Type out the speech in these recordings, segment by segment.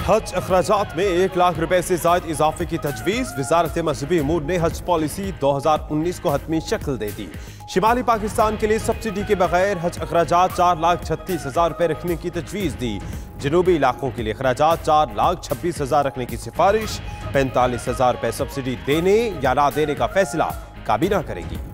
हज अखराजात में 1 लाख रुपए से ज्यादा इजाफे की तजवीज़। वजारत मजहबी उमूर ने हज पॉलिसी 2019 को हतमी शक्ल दे दी। शिमाली पाकिस्तान के लिए सब्सिडी के बगैर हज अखराजात 4,36,000 रुपए रखने की तजवीज़ दी। जनूबी इलाकों के लिए अखराजात 4,26,000 रखने की सिफारिश। 45,000 रुपए सब्सिडी देने या ना देने का फैसला काबीना करेगी।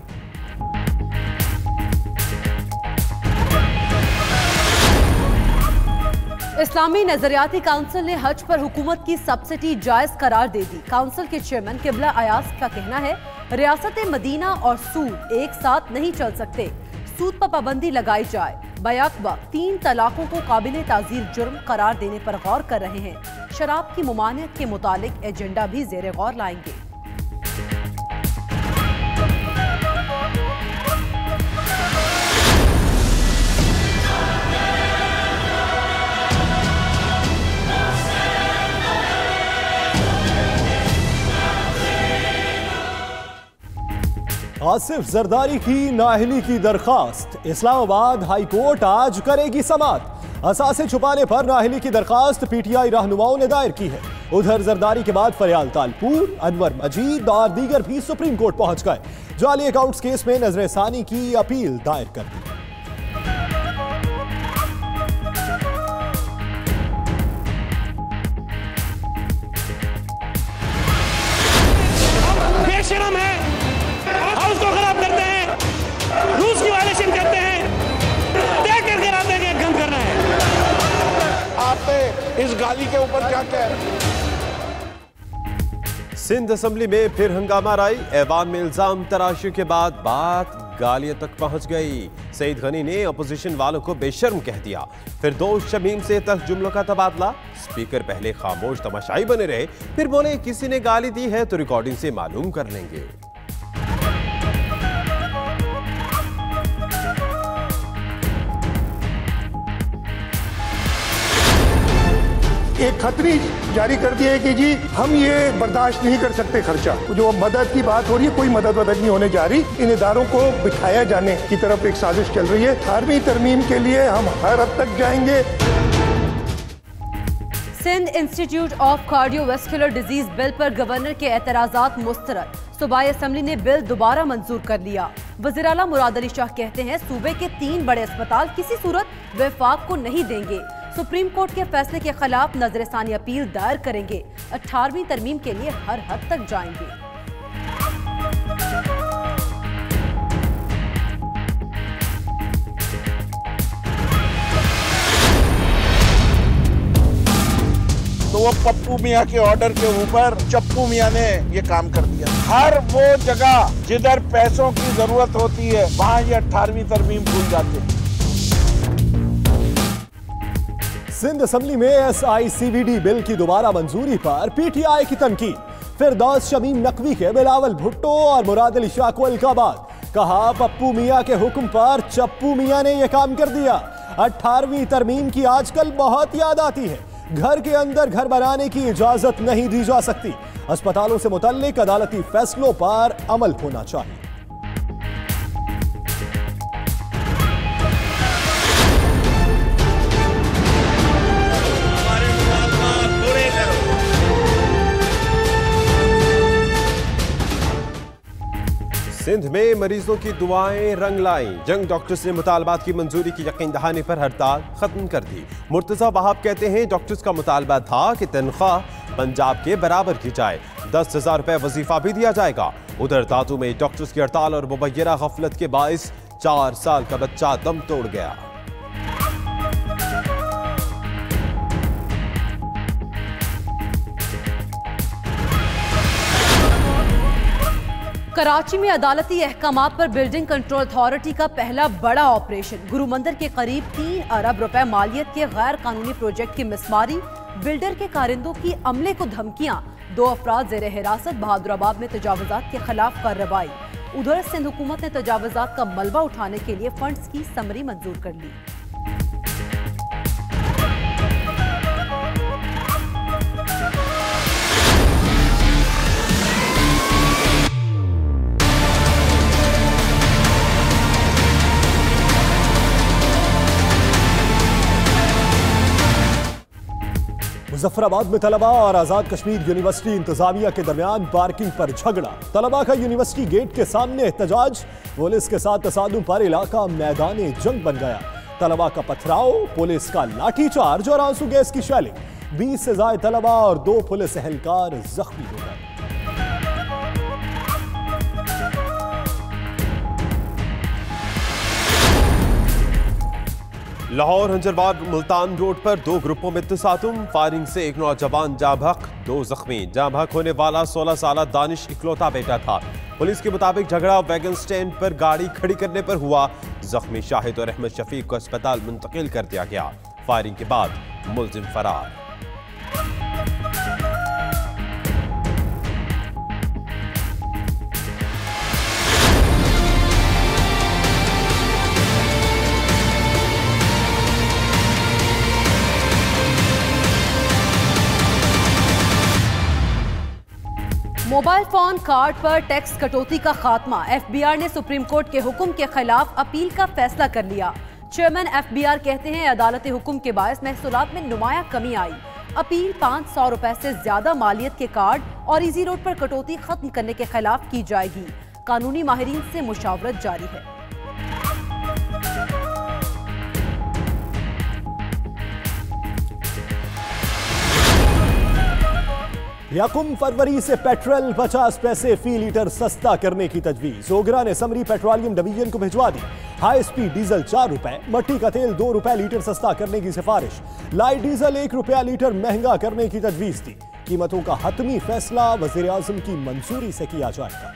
इस्लामी नजरियाती काउंसिल ने हज पर हुकूमत की सब्सिडी जायज करार दे दी। काउंसिल के चेयरमैन किबला अयाज का कहना है, रियासत मदीना और सूद एक साथ नहीं चल सकते, सूद पर पाबंदी लगाई जाए। बैक वक्त 3 तलाकों को काबिल ताजीर जुर्म करार देने पर गौर कर रहे हैं। शराब की मुमानियत के मुतालिक एजेंडा भी जेर गौर लाएंगे। आसिफ जरदारी की नाअहली की दरखास्त। इस्लामाबाद हाई कोर्ट आज करेगी समाअत। असासे छुपाने पर नाअहली की दरखास्त पीटीआई रहनुमाओं ने दायर की है। उधर जरदारी के बाद फरियाल तालपुर, अनवर मजीद और दीगर भी सुप्रीम कोर्ट पहुंच गए। जाली अकाउंट्स केस में नजरसानी की अपील दायर कर दी। बेशरम है, हाउस को खराब करते हैं, रूल्स की वायलेशन करते हैं, तय करके आते हैं कि गंद करना है। आपने इस गाली के ऊपर क्या कह? सिंध असेंबली में फिर हंगामा राई। ऐवान में इल्जाम तराशी के बाद बात गालियों तक पहुंच गई। सईद गनी ने अपोजिशन वालों को बेशर्म कह दिया। फिर दोस्त शमीम से तक जुमलों का तबादला। स्पीकर पहले खामोश तमाशाई बने रहे, फिर बोले किसी ने गाली दी है तो रिकॉर्डिंग से मालूम कर लेंगे। एक खतरी जारी कर दिया है कि जी हम ये बर्दाश्त नहीं कर सकते खर्चा। जो मदद की बात हो रही है, कोई मदद नहीं होने जा रही। इन इदारों को बिठाया जाने की तरफ एक साजिश चल रही है। 18वीं तरमीम के लिए हम हर हद तक जाएंगे। Sindh institute of cardiovascular disease bill पर गवर्नर के एतराजात मुस्तरद। सूबाई असेंबली ने बिल दोबारा मंजूर कर लिया। वज़ीर आला मुराद अली शाह कहते हैं, सूबे के 3 बड़े अस्पताल किसी सूरत वफाक को नहीं देंगे। सुप्रीम कोर्ट के फैसले के खिलाफ नजरसानी अपील दायर करेंगे। 18वीं तरमीम के लिए हर हद तक जाएंगे। तो वो पप्पू मियाँ के ऑर्डर के ऊपर चप्पू मियाँ ने ये काम कर दिया। हर वो जगह जिधर पैसों की जरूरत होती है, वहाँ ये 18वीं तरमीम भूल जाते हैं। सिंध असेंबली में SICVD बिल की दोबारा मंजूरी पर पीटीआई की तनकीद। फिरदौस शमीम नकवी के बिलावल भुट्टो और मुराद अली शाह को इल्काबाद। कहा, पप्पू मियाँ के हुक्म पर चप्पू मियाँ ने यह काम कर दिया। 18वीं तरमीम की आजकल बहुत याद आती है। घर के अंदर घर बनाने की इजाजत नहीं दी जा सकती। अस्पतालों से मुतल्लिक अदालती फैसलों पर अमल होना चाहिए। सिंध में मरीजों की दुआएं रंग लाईं। जंग डॉक्टर्स ने मुतालबात की मंजूरी की यकीन दहाने पर हड़ताल खत्म कर दी। मुर्तजा वहाब कहते हैं, डॉक्टर्स का मुतालबा था कि तनख्वाह पंजाब के बराबर की जाए। 10,000 रुपए वजीफा भी दिया जाएगा। उधर दादू में डॉक्टर्स की हड़ताल और मुबैना गफलत के बाइस 4 साल का बच्चा दम तोड़ गया। कराची में अदालती अहकामात पर बिल्डिंग कंट्रोल अथॉरिटी का पहला बड़ा ऑपरेशन। गुरु मंदिर के करीब 3 अरब रुपए मालियत के गैर कानूनी प्रोजेक्ट की मिसमारी। बिल्डर के कारिंदों की अमले को धमकियां। 2 अफराद जेर हिरासत। बहादुराबाद में तजावुजात के खिलाफ कार्रवाई। उधर सिंध हुकूमत ने तजावुजात का मलबा उठाने के लिए फंड्स की समरी मंजूर कर ली। मुजफ्फराबाद में तलबा और आजाद कश्मीर यूनिवर्सिटी इंतजामिया के दरमियान पार्किंग पर झगड़ा। तलबा का यूनिवर्सिटी गेट के सामने एहतजाज, पुलिस के साथ तसादुम पर इलाका मैदान जंग बन गया। तलबा का पथराव, पुलिस का लाठीचार्ज और आंसू गैस की शैलिंग। 20 से ज्यादा तलबा और 2 पुलिस एहलकार जख्मी हो गए। लाहौर हंजरबाग मुल्तान रोड पर 2 ग्रुपों में तसादुम, फायरिंग से एक नौजवान जाँ बहक, 2 जख्मी। जाँ बहक होने वाला 16 साल दानिश इकलौता बेटा था। पुलिस के मुताबिक झगड़ा वैगन स्टैंड पर गाड़ी खड़ी करने पर हुआ। जख्मी शाहिद और अहमद शफीक को अस्पताल मुंतकिल कर दिया गया। फायरिंग के बाद मुलजिम फरार। मोबाइल फोन कार्ड पर टैक्स कटौती का खात्मा। एफबीआर ने सुप्रीम कोर्ट के हुक्म के खिलाफ अपील का फैसला कर लिया। चेयरमैन एफबीआर कहते हैं अदालती हुक्म के बायस महसूलात में नुमाया कमी आई। अपील 500 रुपए से ज्यादा मालियत के कार्ड और इजी रोड पर कटौती खत्म करने के खिलाफ की जाएगी। कानूनी माहिरीन से मुशावरत जारी है। यकम फरवरी से पेट्रोल 50 पैसे फी लीटर सस्ता करने की तजवीज। ओगरा ने समरी पेट्रोलियम डिवीजन को भिजवा दी। हाई स्पीड डीजल 4 रुपए, मट्टी का तेल 2 रुपए लीटर सस्ता करने की सिफारिश। लाइट डीजल 1 रुपया लीटर महंगा करने की तजवीज दी। कीमतों का हतमी फैसला वजीर आजम की मंजूरी से किया जाएगा।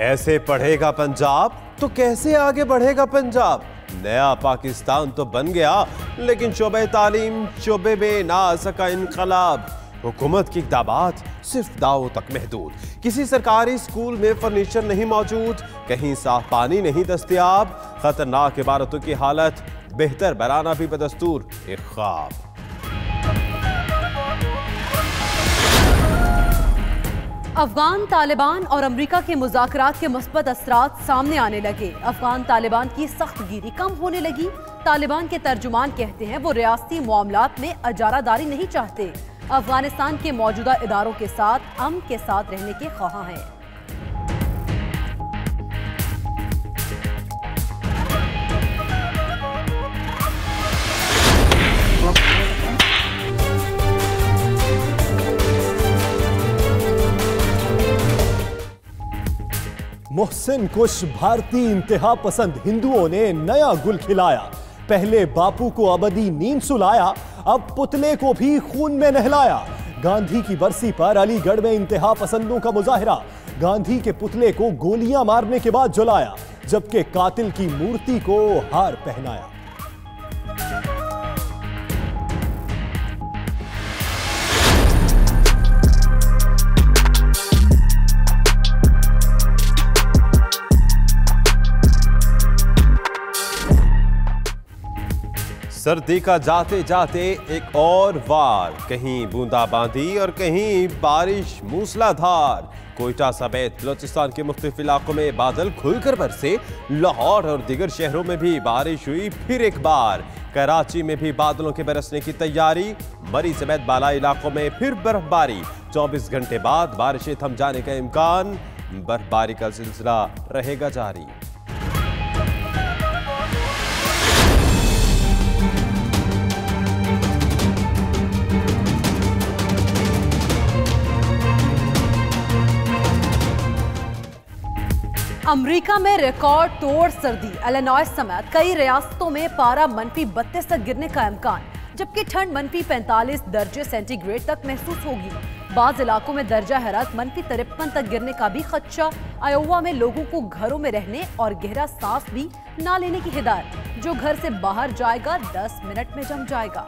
ऐसे पढ़ेगा पंजाब तो कैसे आगे बढ़ेगा पंजाब। नया पाकिस्तान तो बन गया, लेकिन शोबे तालीम शोबे में ना आ सका इनकलाब। हुकूमत की इक़दामात सिर्फ दावों तक महदूद। किसी सरकारी स्कूल में फर्नीचर नहीं मौजूद, कहीं साफ पानी नहीं दस्तयाब। खतरनाक इमारतों की हालत, बेहतर बनाना भी बदस्तूर एक ख्वाब। अफगान तालिबान और अमेरिका के मुज़ाकरात के मुस्बत असरात सामने आने लगे। अफगान तालिबान की सख्तगिरी कम होने लगी। तालिबान के तर्जुमान कहते हैं वो रियासती मामलात में अजारादारी नहीं चाहते। अफगानिस्तान के मौजूदा इदारों के साथ अमन के साथ रहने के ख्वाह हैं। मोहसिन कुश भारतीय इंतहा पसंद हिंदुओं ने नया गुल खिलाया। पहले बापू को अबदी नींद सुलाया, अब पुतले को भी खून में नहलाया। गांधी की बरसी पर अलीगढ़ में इंतहा पसंदों का मुजाहिरा। गांधी के पुतले को गोलियां मारने के बाद जलाया, जबकि कातिल की मूर्ति को हार पहनाया। सर्दी का जाते जाते एक और वार, कहीं बूंदाबांदी और कहीं बारिश मूसलाधार। कोयटा समेत बलोचिस्तान के मुख्तलिफ इलाकों में बादल खुलकर बरसे। लाहौर और दीगर शहरों में भी बारिश हुई फिर एक बार। कराची में भी बादलों के बरसने की तैयारी। मरी समेत बालाई इलाकों में फिर बर्फबारी। 24 घंटे बाद बारिशें थम जाने का इम्कान। बर्फबारी का सिलसिला रहेगा जारी। अमेरिका में रिकॉर्ड तोड़ सर्दी। इलिनॉइस समेत कई रियासतों में पारा -32 तक गिरने का इम्कान, जबकि ठंड -45 दर्जे सेंटीग्रेड तक महसूस होगी। बाज़ इलाकों में दर्जा हरारत -53 तक गिरने का भी खदशा। आयोवा में लोगों को घरों में रहने और गहरा सांस भी ना लेने की हिदायत। जो घर से बाहर जाएगा 10 मिनट में जम जाएगा।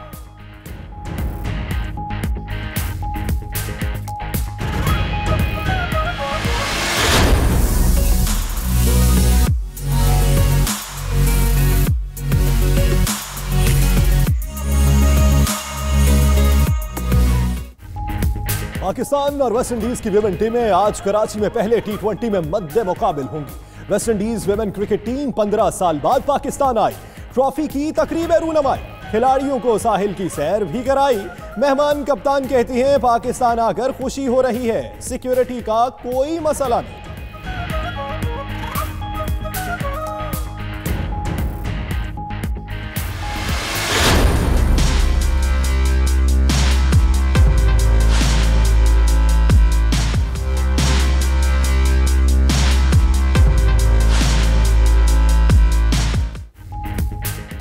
पाकिस्तान और वेस्ट इंडीज की विमेन टीमें आज कराची में पहले T20 में मद्दे मुकाबिल होंगी। वेस्टइंडीज वुमेन क्रिकेट टीम 15 साल बाद पाकिस्तान आई, ट्रॉफी की तकरीब रूनमाई, खिलाड़ियों को साहिल की सैर भी कराई। मेहमान कप्तान कहती हैं पाकिस्तान आकर खुशी हो रही है, सिक्योरिटी का कोई मसला नहीं।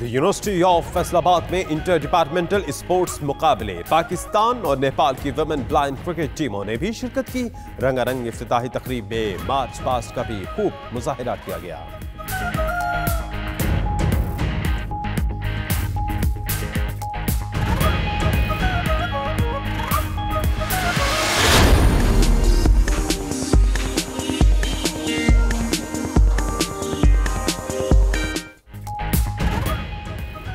यूनिवर्सिटी ऑफ फैसलाबाद में इंटर डिपार्टमेंटल स्पोर्ट्स मुकाबले, पाकिस्तान और नेपाल की वुमेन ब्लाइंड क्रिकेट टीमों ने भी शिरकत की। रंगारंग इफ्तिताही तकरीब में मार्च पास्ट का भी खूब मुजाहिरा किया गया।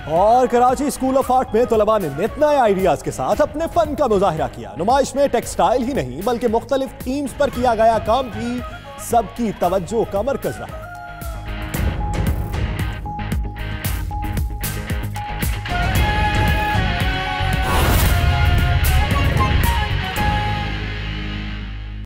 और कराची स्कूल ऑफ आर्ट में तलबा ने नित नए आइडियाज के साथ अपने फन का मुजाहिरा किया। नुमाइश में टेक्सटाइल ही नहीं बल्कि मुख्तलिफ थीम्स पर किया गया काम भी सबकी तवज्जो का मरकज रहा।